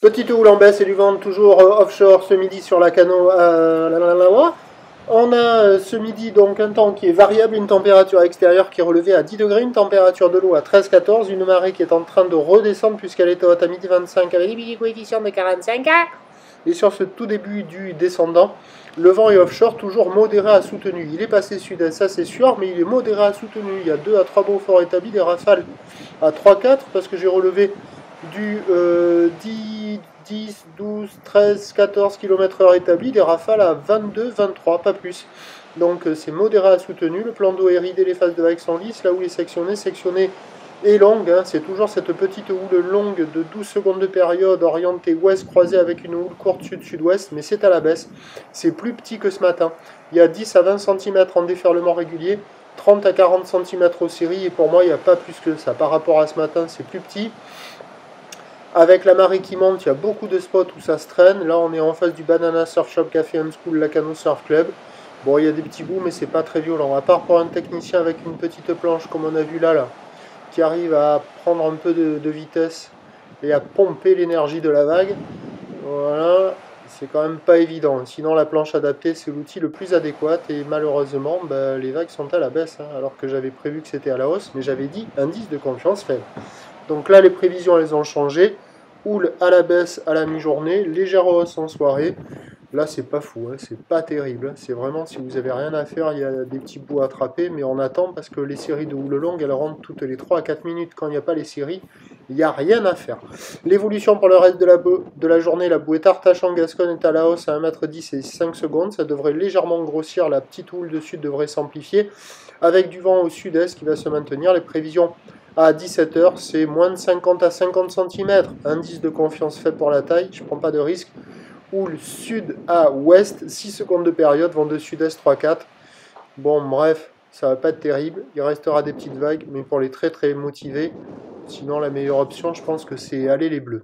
Petite houle en baisse et du vent toujours offshore ce midi sur la Cano. On a ce midi donc un temps qui est variable, une température extérieure qui est relevée à 10 degrés, une température de l'eau à 13-14, une marée qui est en train de redescendre puisqu'elle était haute à midi 25 avec des petits coefficients de 45. Et sur ce tout début du descendant, le vent est offshore toujours modéré à soutenu. Il est passé sud-est, ça c'est sûr, mais il est modéré à soutenu. Il y a 2 à 3 baux forts établis, des rafales à 3-4 parce que j'ai relevé du 10, 12, 13, 14 km/h établi, des rafales à 22, 23, pas plus. Donc c'est modéré à soutenu, le plan d'eau est ridé, les phases de vagues sont lisses, là où il est sectionné et longue, hein. C'est toujours cette petite houle longue de 12 secondes de période orientée ouest croisée avec une houle courte sud-sud-ouest, mais c'est à la baisse, c'est plus petit que ce matin. Il y a 10 à 20 cm en déferlement régulier, 30 à 40 cm aux séries, et pour moi il n'y a pas plus que ça. Par rapport à ce matin, c'est plus petit. Avec la marée qui monte, il y a beaucoup de spots où ça se traîne. Là, on est en face du Banana Surf Shop Café and School, Lacano Surf Club. Bon, il y a des petits bouts, mais c'est pas très violent. À part pour un technicien avec une petite planche, comme on a vu là, qui arrive à prendre un peu de vitesse et à pomper l'énergie de la vague. Voilà, c'est quand même pas évident. Sinon, la planche adaptée, c'est l'outil le plus adéquat. Et malheureusement, les vagues sont à la baisse, hein, alors que j'avais prévu que c'était à la hausse. Mais j'avais dit indice de confiance faible. Donc là, les prévisions, elles ont changé. Houle à la baisse à la mi-journée, légère hausse en soirée. Là, c'est pas fou, hein, c'est pas terrible. C'est vraiment, si vous avez rien à faire, il y a des petits bouts à attraper, mais on attend parce que les séries de houle longue, elles rentrent toutes les 3 à 4 minutes. Quand il n'y a pas les séries, il n'y a rien à faire. L'évolution pour le reste de la journée, la bouée Artachan-Gascogne est à la hausse à 1,10 m et 5 secondes. Ça devrait légèrement grossir, la petite houle de sud devrait s'amplifier, avec du vent au sud-est qui va se maintenir. Les prévisions à 17 h, c'est moins de 50 à 50 cm. Indice de confiance faible pour la taille, je ne prends pas de risque. Houle sud à ouest, 6 secondes de période, vent de sud-est 3-4. Bon, bref, ça va pas être terrible. Il restera des petites vagues, mais pour les très très motivés, sinon la meilleure option, je pense que c'est aller les bleus.